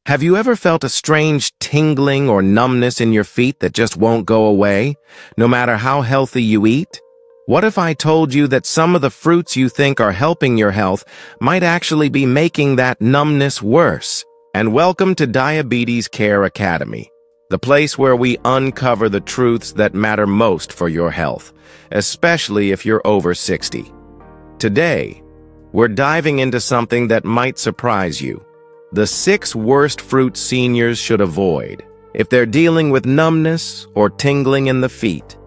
Have you ever felt a strange tingling or numbness in your feet that just won't go away, no matter how healthy you eat? What if I told you that some of the fruits you think are helping your health might actually be making that numbness worse? And welcome to Diabetes Care Academy, the place where we uncover the truths that matter most for your health, especially if you're over 60. Today, we're diving into something that might surprise you. The 6 worst fruits seniors should avoid if they're dealing with numbness or tingling in the feet.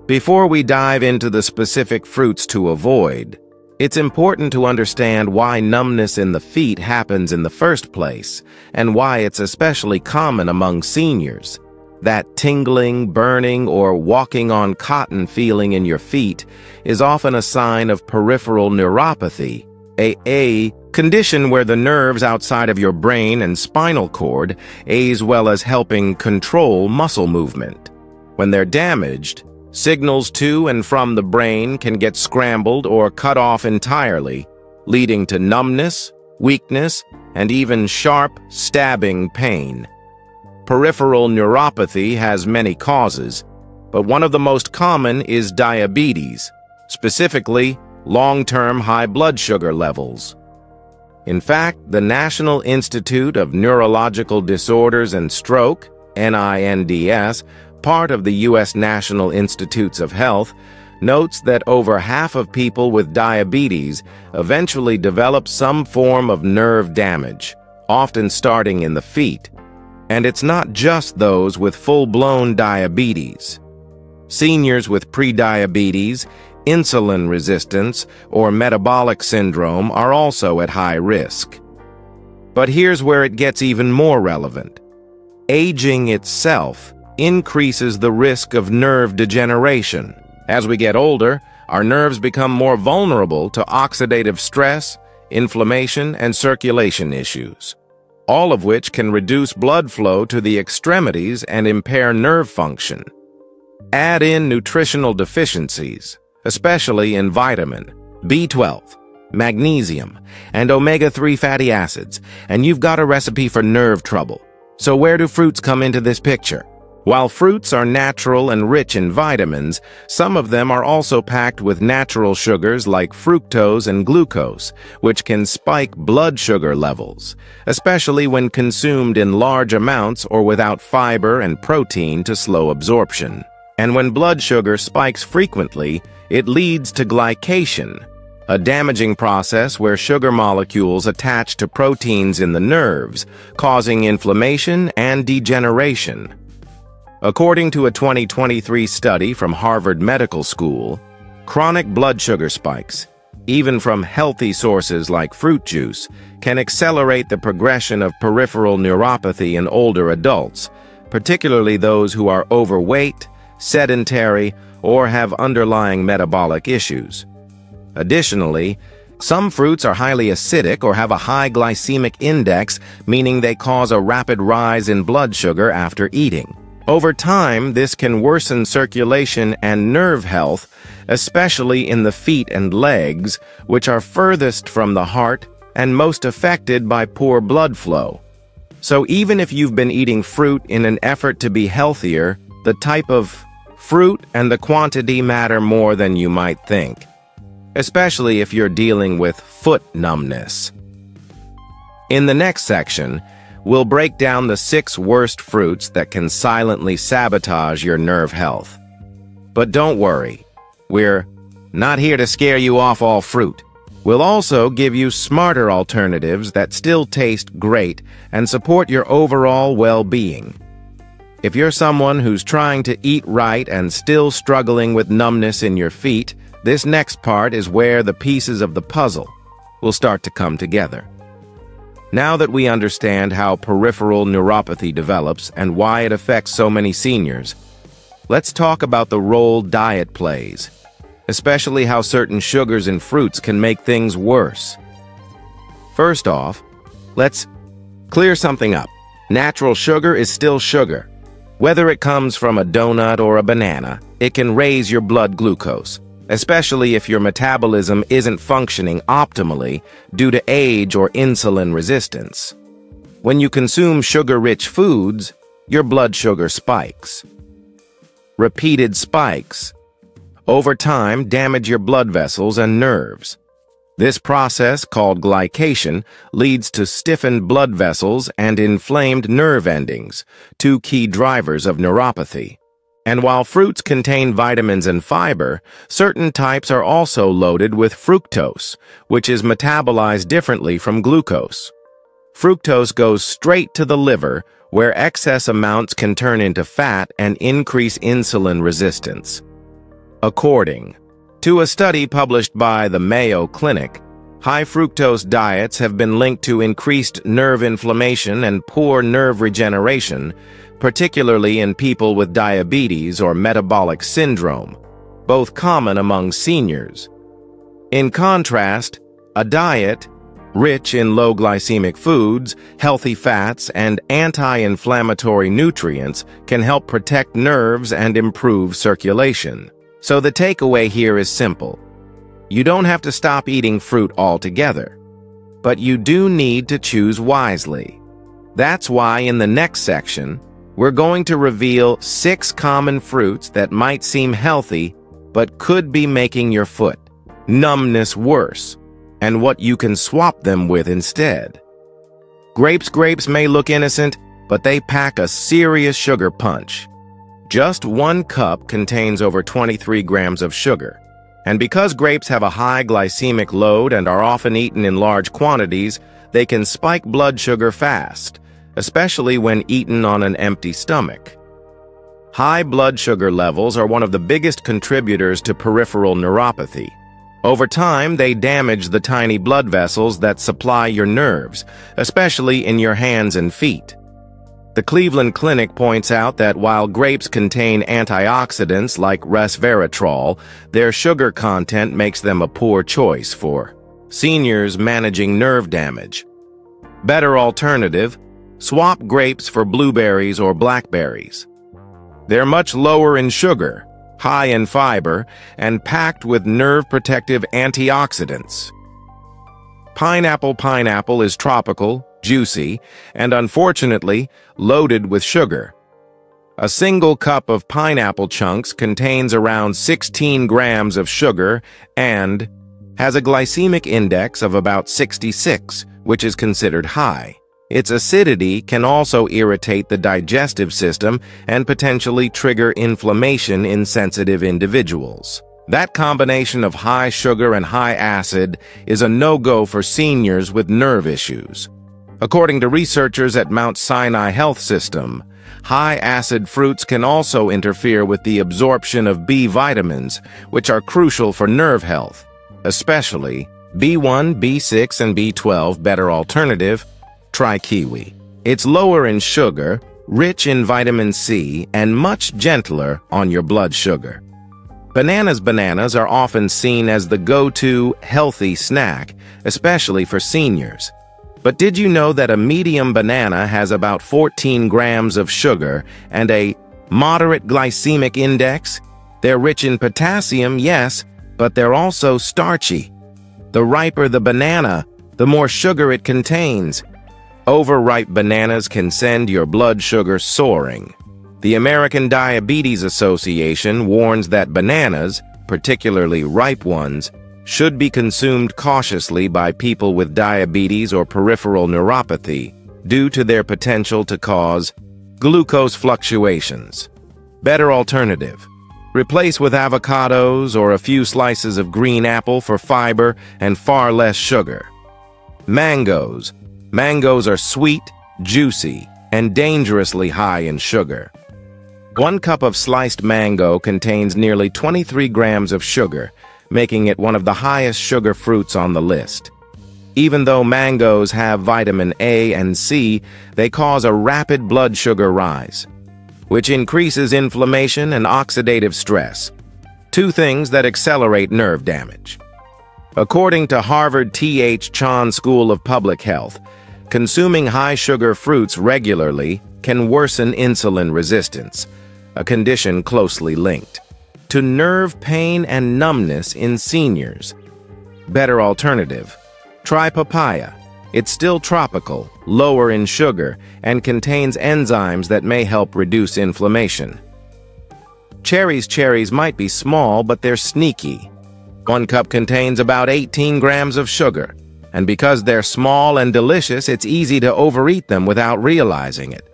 Before we dive into the specific fruits to avoid, it's important to understand why numbness in the feet happens in the first place and why it's especially common among seniors. That tingling, burning, or walking on cotton feeling in your feet is often a sign of peripheral neuropathy, a condition where the nerves outside of your brain and spinal cord, as well as helping control muscle movement. When they're damaged, signals to and from the brain can get scrambled or cut off entirely, leading to numbness, weakness, and even sharp, stabbing pain. Peripheral neuropathy has many causes, but one of the most common is diabetes, specifically long-term high blood sugar levels. In fact, the National Institute of Neurological Disorders and Stroke, NINDS, part of the U.S. National Institutes of Health, notes that over half of people with diabetes eventually develop some form of nerve damage, often starting in the feet. And it's not just those with full-blown diabetes. Seniors with prediabetes, insulin resistance, or metabolic syndrome are also at high risk. But here's where it gets even more relevant. Aging itself increases the risk of nerve degeneration. As we get older, our nerves become more vulnerable to oxidative stress, inflammation, and circulation issues, all of which can reduce blood flow to the extremities and impair nerve function. Add in nutritional deficiencies, especially in vitamin B12, magnesium, and omega-3 fatty acids, and you've got a recipe for nerve trouble. So where do fruits come into this picture? While fruits are natural and rich in vitamins, some of them are also packed with natural sugars like fructose and glucose, which can spike blood sugar levels, especially when consumed in large amounts or without fiber and protein to slow absorption. And when blood sugar spikes frequently, it leads to glycation, a damaging process where sugar molecules attach to proteins in the nerves, causing inflammation and degeneration. According to a 2023 study from Harvard Medical School, chronic blood sugar spikes, even from healthy sources like fruit juice, can accelerate the progression of peripheral neuropathy in older adults, particularly those who are overweight, sedentary, or have underlying metabolic issues. Additionally, some fruits are highly acidic or have a high glycemic index, meaning they cause a rapid rise in blood sugar after eating. Over time, this can worsen circulation and nerve health, especially in the feet and legs, which are furthest from the heart and most affected by poor blood flow. So even if you've been eating fruit in an effort to be healthier, the type of fruit and the quantity matter more than you might think, especially if you're dealing with foot numbness. In the next section, we'll break down the 6 worst fruits that can silently sabotage your nerve health. But don't worry, we're not here to scare you off all fruit. We'll also give you smarter alternatives that still taste great and support your overall well-being. If you're someone who's trying to eat right and still struggling with numbness in your feet, this next part is where the pieces of the puzzle will start to come together. Now that we understand how peripheral neuropathy develops and why it affects so many seniors, let's talk about the role diet plays, especially how certain sugars in fruits can make things worse. First off, let's clear something up. Natural sugar is still sugar. Whether it comes from a donut or a banana, it can raise your blood glucose, especially if your metabolism isn't functioning optimally due to age or insulin resistance. When you consume sugar-rich foods, your blood sugar spikes. Repeated spikes, over time, damage your blood vessels and nerves. This process, called glycation, leads to stiffened blood vessels and inflamed nerve endings, two key drivers of neuropathy. And while fruits contain vitamins and fiber, certain types are also loaded with fructose, which is metabolized differently from glucose. Fructose goes straight to the liver, where excess amounts can turn into fat and increase insulin resistance. According to a study published by the Mayo Clinic, high fructose diets have been linked to increased nerve inflammation and poor nerve regeneration, particularly in people with diabetes or metabolic syndrome, both common among seniors. In contrast, a diet rich in low glycemic foods, healthy fats, and anti-inflammatory nutrients can help protect nerves and improve circulation. So the takeaway here is simple. You don't have to stop eating fruit altogether, but you do need to choose wisely. That's why in the next section, we're going to reveal 6 common fruits that might seem healthy but could be making your foot numbness worse, and what you can swap them with instead. Grapes may look innocent, but they pack a serious sugar punch. Just 1 cup contains over 23 grams of sugar. And because grapes have a high glycemic load and are often eaten in large quantities, they can spike blood sugar fast, especially when eaten on an empty stomach. High blood sugar levels are one of the biggest contributors to peripheral neuropathy. Over time, they damage the tiny blood vessels that supply your nerves, especially in your hands and feet. The Cleveland Clinic points out that while grapes contain antioxidants like resveratrol, their sugar content makes them a poor choice for seniors managing nerve damage. Better alternative, swap grapes for blueberries or blackberries. They're much lower in sugar, high in fiber, and packed with nerve-protective antioxidants. Pineapple is tropical, juicy, and unfortunately, loaded with sugar. A single cup of pineapple chunks contains around 16 grams of sugar and has a glycemic index of about 66, which is considered high. Its acidity can also irritate the digestive system and potentially trigger inflammation in sensitive individuals. That combination of high sugar and high acid is a no-go for seniors with nerve issues. According to researchers at Mount Sinai Health System, high-acid fruits can also interfere with the absorption of B vitamins, which are crucial for nerve health, especially B1, B6, and B12. Better alternative, try kiwi. It's lower in sugar, rich in vitamin C, and much gentler on your blood sugar. Bananas are often seen as the go-to healthy snack, especially for seniors. But did you know that a medium banana has about 14 grams of sugar and a moderate glycemic index? They're rich in potassium, yes, but they're also starchy. The riper the banana, the more sugar it contains. Overripe bananas can send your blood sugar soaring. The American Diabetes Association warns that bananas, particularly ripe ones, should be consumed cautiously by people with diabetes or peripheral neuropathy due to their potential to cause glucose fluctuations. Better alternative. Replace with avocados or a few slices of green apple for fiber and far less sugar. Mangoes. Mangoes are sweet, juicy, and dangerously high in sugar. 1 cup of sliced mango contains nearly 23 grams of sugar, making it one of the highest sugar fruits on the list. Even though mangoes have vitamin A and C, they cause a rapid blood sugar rise, which increases inflammation and oxidative stress, 2 things that accelerate nerve damage. According to Harvard T.H. Chan School of Public Health, consuming high-sugar fruits regularly can worsen insulin resistance, a condition closely linked to nerve pain and numbness in seniors. Better alternative. Try papaya. It's still tropical, lower in sugar, and contains enzymes that may help reduce inflammation. Cherries might be small, but they're sneaky. 1 cup contains about 18 grams of sugar, and because they're small and delicious, it's easy to overeat them without realizing it.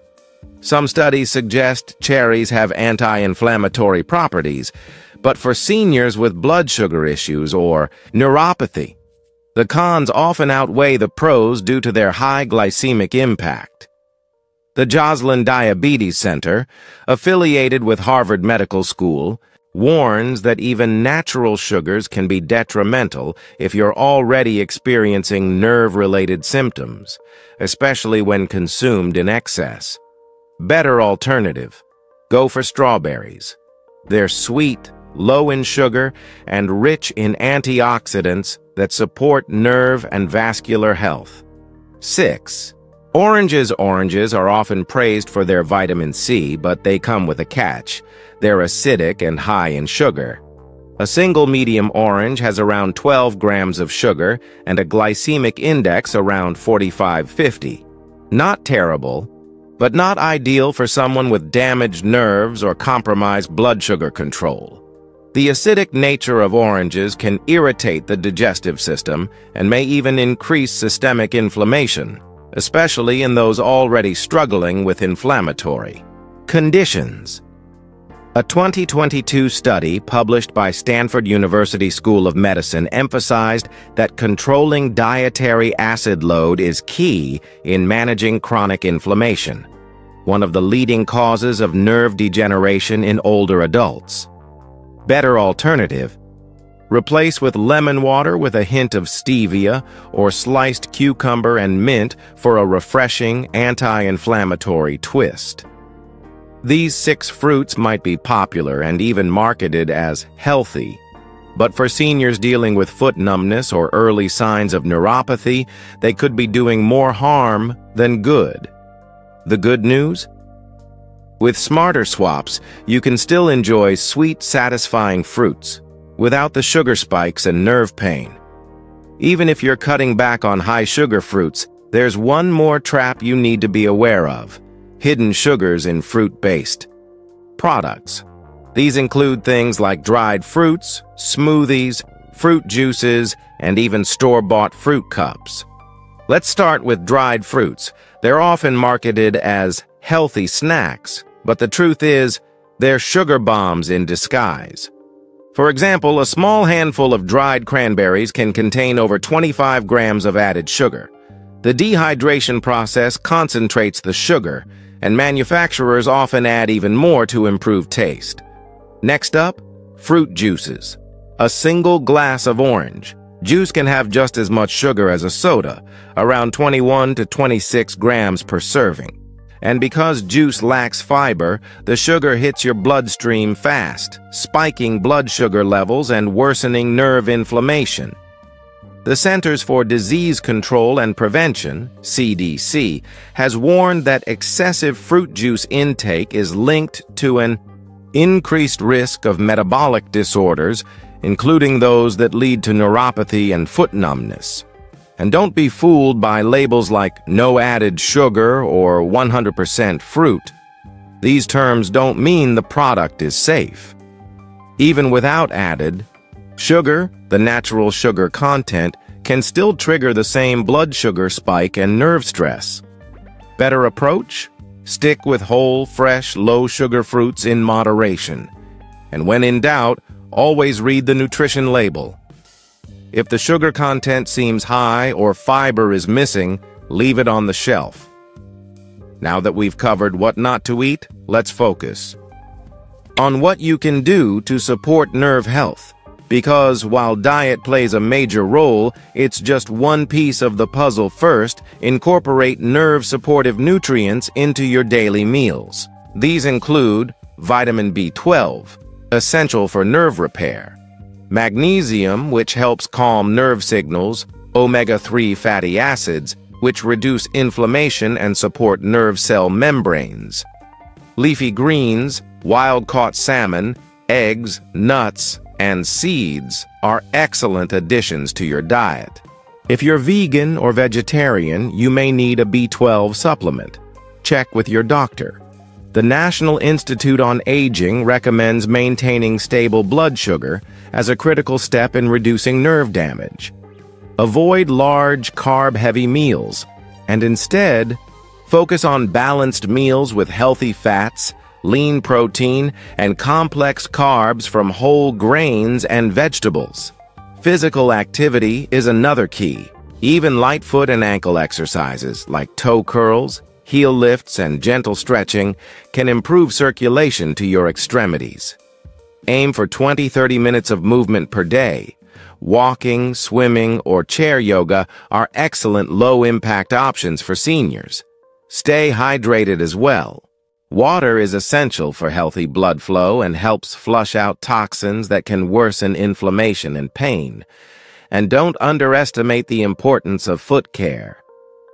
Some studies suggest cherries have anti-inflammatory properties, but for seniors with blood sugar issues or neuropathy, the cons often outweigh the pros due to their high glycemic impact. The Joslin Diabetes Center, affiliated with Harvard Medical School, warns that even natural sugars can be detrimental if you're already experiencing nerve-related symptoms, especially when consumed in excess. Better alternative: go for strawberries. They're sweet, low in sugar, and rich in antioxidants that support nerve and vascular health. 6. Oranges are often praised for their vitamin C, but they come with a catch. They're acidic and high in sugar. A single medium orange has around 12 grams of sugar and a glycemic index around 45-50. Not terrible, but not ideal for someone with damaged nerves or compromised blood sugar control. The acidic nature of oranges can irritate the digestive system and may even increase systemic inflammation, especially in those already struggling with inflammatory conditions. A 2022 study published by Stanford University School of Medicine emphasized that controlling dietary acid load is key in managing chronic inflammation, one of the leading causes of nerve degeneration in older adults. Better alternative: replace with lemon water with a hint of stevia or sliced cucumber and mint for a refreshing, anti-inflammatory twist. These 6 fruits might be popular and even marketed as healthy, but for seniors dealing with foot numbness or early signs of neuropathy, they could be doing more harm than good. The good news? With smarter swaps, you can still enjoy sweet, satisfying fruits without the sugar spikes and nerve pain. Even if you're cutting back on high-sugar fruits, there's one more trap you need to be aware of: hidden sugars in fruit-based products. These include things like dried fruits, smoothies, fruit juices, and even store-bought fruit cups. Let's start with dried fruits. They're often marketed as healthy snacks, but the truth is, they're sugar bombs in disguise. For example, a small handful of dried cranberries can contain over 25 grams of added sugar. The dehydration process concentrates the sugar, and manufacturers often add even more to improve taste. Next up, fruit juices. A single glass of orange juice can have just as much sugar as a soda, around 21 to 26 grams per serving. And because juice lacks fiber, the sugar hits your bloodstream fast, spiking blood sugar levels and worsening nerve inflammation. The Centers for Disease Control and Prevention, CDC, has warned that excessive fruit juice intake is linked to an increased risk of metabolic disorders, including those that lead to neuropathy and foot numbness. And don't be fooled by labels like no added sugar or 100% fruit. These terms don't mean the product is safe. Even without added sugar, the natural sugar content can still trigger the same blood sugar spike and nerve stress. Better approach? Stick with whole, fresh, low-sugar fruits in moderation. And when in doubt, always read the nutrition label. If the sugar content seems high or fiber is missing, leave it on the shelf. Now that we've covered what not to eat, let's focus on what you can do to support nerve health. Because while diet plays a major role, it's just one piece of the puzzle. First, incorporate nerve-supportive nutrients into your daily meals. These include vitamin B12, essential for nerve repair; magnesium, which helps calm nerve signals; omega-3 fatty acids, which reduce inflammation and support nerve cell membranes; leafy greens, wild-caught salmon, eggs, nuts, and seeds are excellent additions to your diet. If you're vegan or vegetarian, you may need a B12 supplement. Check with your doctor. The National Institute on Aging recommends maintaining stable blood sugar as a critical step in reducing nerve damage. Avoid large, carb-heavy meals, and instead, focus on balanced meals with healthy fats, lean protein, and complex carbs from whole grains and vegetables. Physical activity is another key. Even light foot and ankle exercises like toe curls, heel lifts, and gentle stretching can improve circulation to your extremities. Aim for 20-30 minutes of movement per day. Walking, swimming, or chair yoga are excellent low-impact options for seniors. Stay hydrated as well. Water is essential for healthy blood flow and helps flush out toxins that can worsen inflammation and pain. And don't underestimate the importance of foot care.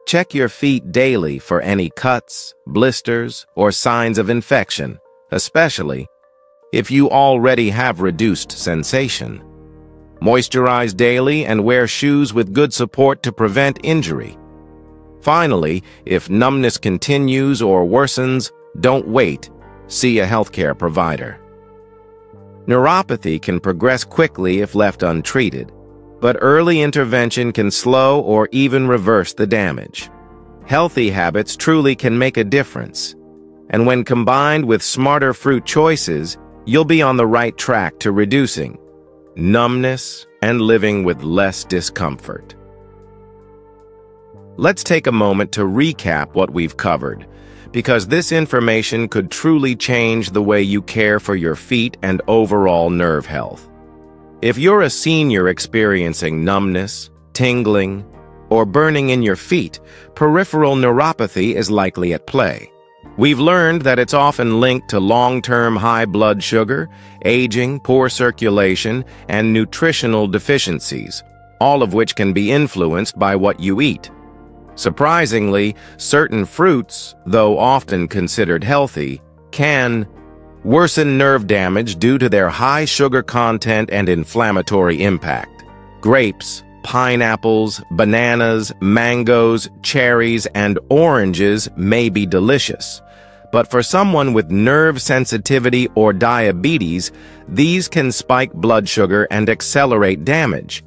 Check your feet daily for any cuts, blisters, or signs of infection, especially if you already have reduced sensation. Moisturize daily and wear shoes with good support to prevent injury. Finally, if numbness continues or worsens, don't wait. See a healthcare provider. Neuropathy can progress quickly if left untreated, but early intervention can slow or even reverse the damage. Healthy habits truly can make a difference, and when combined with smarter fruit choices, you'll be on the right track to reducing numbness and living with less discomfort. Let's take a moment to recap what we've covered, because this information could truly change the way you care for your feet and overall nerve health. If you're a senior experiencing numbness, tingling, or burning in your feet, peripheral neuropathy is likely at play. We've learned that it's often linked to long-term high blood sugar, aging, poor circulation, and nutritional deficiencies, all of which can be influenced by what you eat. Surprisingly, certain fruits, though often considered healthy, can worsen nerve damage due to their high sugar content and inflammatory impact. Grapes, pineapples, bananas, mangoes, cherries, and oranges may be delicious, but for someone with nerve sensitivity or diabetes, these can spike blood sugar and accelerate damage.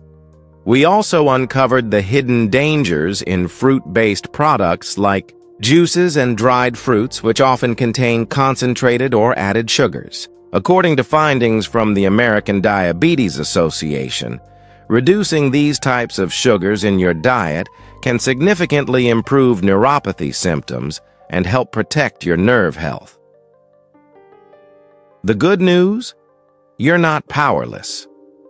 We also uncovered the hidden dangers in fruit-based products like juices and dried fruits, which often contain concentrated or added sugars. According to findings from the American Diabetes Association, reducing these types of sugars in your diet can significantly improve neuropathy symptoms and help protect your nerve health. The good news? You're not powerless.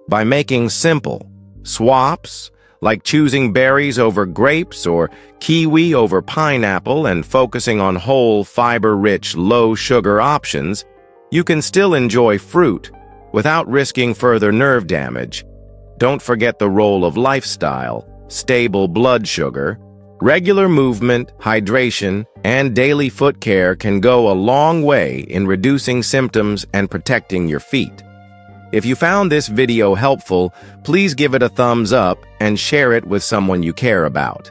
By making simple swaps, like choosing berries over grapes or kiwi over pineapple and focusing on whole, fiber-rich, low-sugar options, you can still enjoy fruit without risking further nerve damage. Don't forget the role of lifestyle, stable blood sugar. Regular movement, hydration, and daily foot care can go a long way in reducing symptoms and protecting your feet. If you found this video helpful, please give it a thumbs up and share it with someone you care about.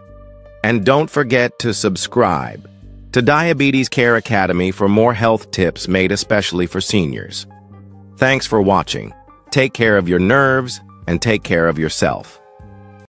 And don't forget to subscribe to Diabetes Care Academy for more health tips made especially for seniors. Thanks for watching. Take care of your nerves and take care of yourself.